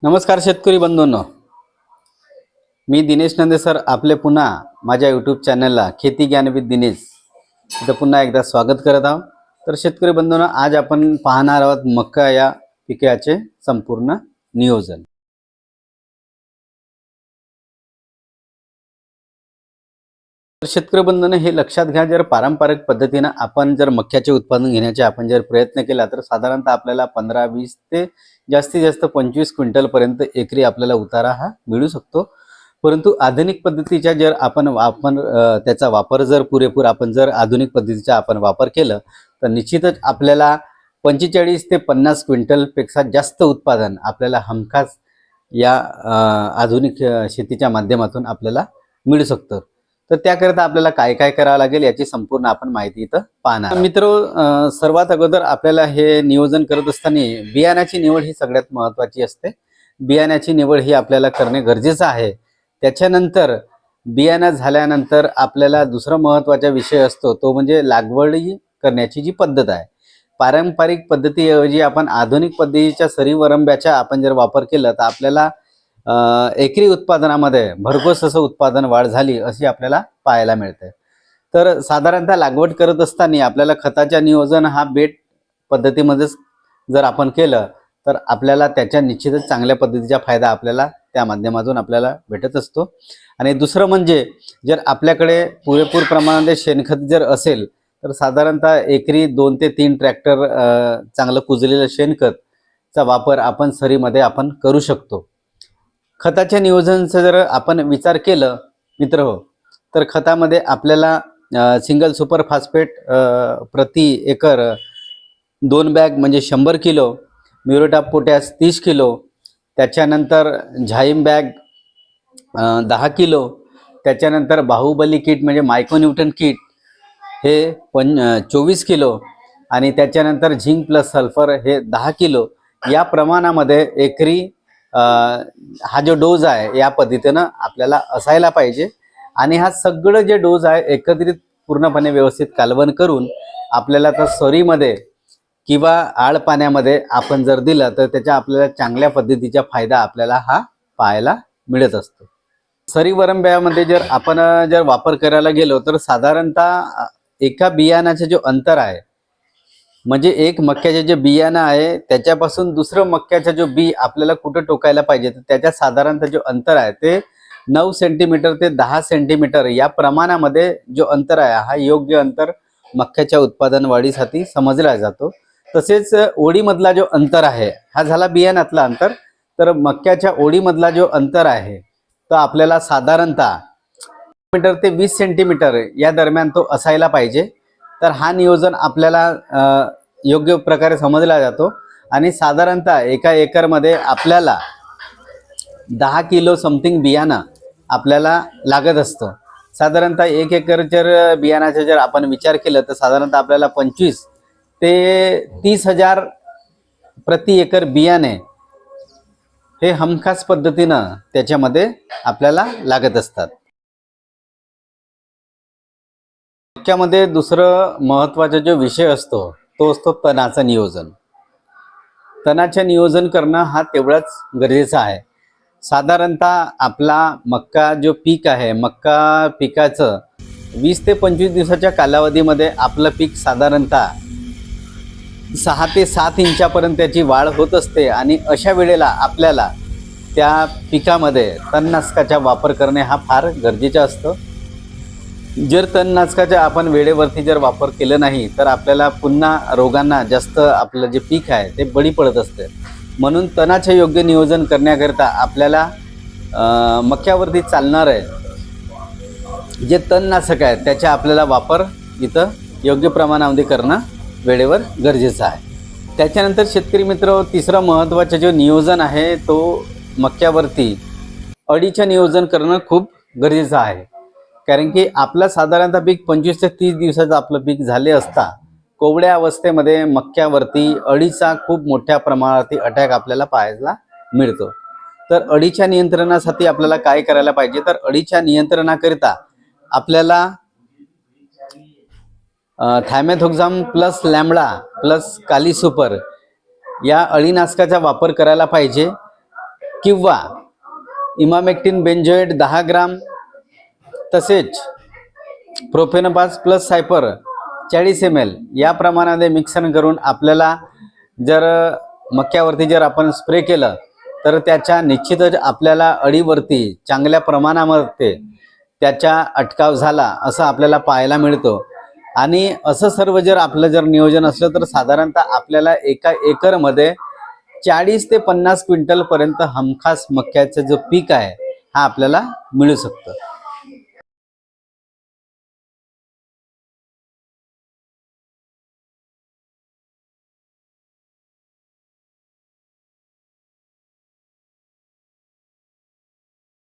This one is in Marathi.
नमस्कार शेतकरी बंधूंनो, मी दिनेश नंदे सर आपले पुन्हा माझ्या यूट्यूब चॅनलला खेती ज्ञान विथ दिनेश इथं पुन्हा एकदा स्वागत करत आहोत। तर शेतकरी बंधूंनो, आज आपण पाहणार आहोत मक्का या पिकाचे संपूर्ण नियोजन। तर शेतकरी बंधूंनो, हे लक्षात घ्या, जर पारंपरिक पद्धतीने आपण जर मक्याचे उत्पादन घेण्याचे आपण जर प्रयत्न केला तर साधारणतः आपल्याला 15-20 ते जास्तीत जास्त 25 क्विंटल पर्यंत एकरी आपल्याला उतारा हा मिळू शकतो। परंतु आधुनिक पद्धतीच्या जर आपण त्याचा वापर जर पुरेपूर आपण जर आधुनिक पद्धतीचा आपण वापर केला तर निश्चितच आपल्याला 45 ते 50 क्विंटल पेक्षा जास्त उत्पादन आपल्याला हमखास या आधुनिक शेतीच्या माध्यमातून आपल्याला मिळू शकतं। तर त्याकरता आपल्याला काय काय करावं लागेल याची संपूर्ण आपण माहिती इथं पाहणार। मित्र, सर्वात अगोदर आपल्याला हे नियोजन करत असताना बियाण्याची निवड ही सगळ्यात महत्त्वाची असते। बियाण्याची निवड ही आपल्याला करणे गरजेचं आहे। त्याच्यानंतर बियाणं झाल्यानंतर आपल्याला दुसरा महत्त्वाचा विषय असतो तो म्हणजे लागवडी करण्याची जी पद्धत आहे। पारंपरिक पद्धतीऐवजी आपण आधुनिक पद्धतीच्या सरीवरंब्याचा आपण जर वापर केला तर आपल्याला एकरी उत्पादनामध्ये भरघोस असं उत्पादन वाढ झाली अशी आपल्याला पाहायला मिळते। तर साधारणतः लागवड करत असताना आपल्याला खताच्या नियोजन हा बेट पद्धतीमध्येच जर आपण केलं तर आपल्याला त्याच्या निश्चितच चांगल्या पद्धतीचा फायदा आपल्याला त्या माध्यमातून आपल्याला भेटत असतो। आणि दुसरं म्हणजे जर आपल्याकडे पुरेपूर प्रमाणात शेणखत जर असेल तर साधारणतः एकरी 2 ते 3 ट्रॅक्टर चांगलं कुजलेलं शेणखतचा वापर आपण सरीमध्ये आपण करू शकतो। खताच्या नियोजनाचा जर आपण विचार केलं मित्रहो तर खतामध्ये आपल्याला सिंगल सुपर फॉस्फेट प्रति एकर 2 बॅग म्हणजे 100 kilo, muriate of potash 30 kilo, त्याच्यानंतर झाईम बॅग 10 किलो, त्याच्यानंतर बाहुबली किट म्हणजे मायक्रोन्यूटन किट हे 24 किलो आणि त्याच्यानंतर झिंक प्लस सल्फर हे 10 किलो या प्रमाणामध्ये एकरी हा जो डोज आहे या पद्धतीनं आपल्याला असायला पाहिजे। आणि हा सगळं जे डोज आहे एकत्रित पूर्णपणे व्यवस्थित कालवण करून आपल्याला तर सरीमध्ये किंवा आळ पाण्यामध्ये आपण जर दिलं तर त्याच्या आपल्याला चांगल्या पद्धतीचा फायदा आपल्याला हा पाहायला मिळत असतो। सरीवरंब्यामध्ये जर आपण जर वापर करायला गेलो तर साधारणतः एका बियाणाचे जो अंतर आहे म्हणजे एक मक्याचे जे बियाणं आहे त्याच्यापासून दुसरं मक्याचा जो बी आपल्याला कुठं टोकायला पाहिजे तर त्याच्या साधारणतः जो अंतर आहे ते 9 सेंटीमीटर ते 10 सेंटीमीटर या प्रमाणामध्ये जो अंतर आहे हा योग्य अंतर मक्याच्या उत्पादन वाढीसाठी समजला जातो। तसेच ओळीमधला जो अंतर आहे हा झाला बियाणातला अंतर। तर मक्याच्या ओळीमधला जो अंतर आहे तो आपल्याला साधारणतः मीटर ते 20 सेंटीमीटर या दरम्यान तो असायला पाहिजे। तर हा नियोजन आपल्याला योग्य प्रकारे समजला जातो आणि साधारणतः एका एकरमध्ये आपल्याला 10 किलो समथिंग बियाणं आपल्याला लागत असतं। साधारणतः 1 एकर जर बियाणाचा जर आपण विचार केला तर साधारणतः आपल्याला 25 ते 30,000 प्रति एकर बियाणे हे हमखास पद्धतीनं त्याच्यामध्ये आपल्याला लागत असतात। मक्यामध्ये दुसरं महत्त्वाचा जो विषय असतो तो असतो तणाचं नियोजन। तणाचे नियोजन करणं हा तेवढाच गरजेचा आहे। साधारणतः आपला मक्का जो पीक आहे मक्का पिकाचं 20 ते 25 दिवसाच्या कालावधीमध्ये आपलं पीक साधारणतः 6 ते 7 इंचापर्यंत त्याची वाढ होत असते आणि अशा वेळेला आपल्याला त्या पिकामध्ये तणनाशकाचा वापर करणे हा फार गरजेचा असतो। जर तणनाशकाचा आपण वेळेवरती जर वापर केला नाही तर आपल्याला पुन्हा रोगांना जास्त आपलं जे पीक आहे ते बळी पडत असते। म्हणून तणाचे योग्य नियोजन करण्याकरता आपल्याला मक्यावरती चालणारे जे तणनाशक आहे त्याचा आपल्याला वापर इथं योग्य प्रमाणामध्ये करणं वेळेवर गरजेचं आहे। त्याच्यानंतर शेतकरी मित्र, तिसरा महत्त्वाचं जो नियोजन आहे तो मक्यावरती अळीचं नियोजन करणं खूप गरजेचं आहे। कारण की आपलं साधारणतः पीक 25 ते 30 दिवसाचं आपलं पीक झाले असता कोवड्या अवस्थेमध्ये मक्यावरती अळीचा खूप मोठ्या प्रमाणात अटॅक आपल्याला पाहायला मिळतो। तर अळीच्या नियंत्रणासाठी आपल्याला काय करायला पाहिजे तर अळीच्या नियंत्रणाकरिता आपल्याला थायमेथोक्झाम प्लस लॅम्बडा प्लस काली सुपर या अळीनाशकाचा वापर करायला पाहिजे। किंवा इमामेक्टिन बेंझोएट 10 ग्राम, तसेच प्रोफेनोपास प्लस सायपर 40 ml या प्रमाणामध्ये मिक्सन करून आपल्याला जर मक्यावरती जर आपण स्प्रे केलं तर त्याच्या निश्चितच आपल्याला अळीवरती चांगल्या प्रमाणामध्ये त्याचा अटकाव झाला असं आपल्याला पाहायला मिळतो। आणि असं सर्व जर आपलं जर नियोजन असलं तर साधारणतः आपल्याला एका एकरमध्ये 40 ते 50 क्विंटल पर्यंत हमखास मक्याचं जो पीक आहे हा आपल्याला मिळू शकतो।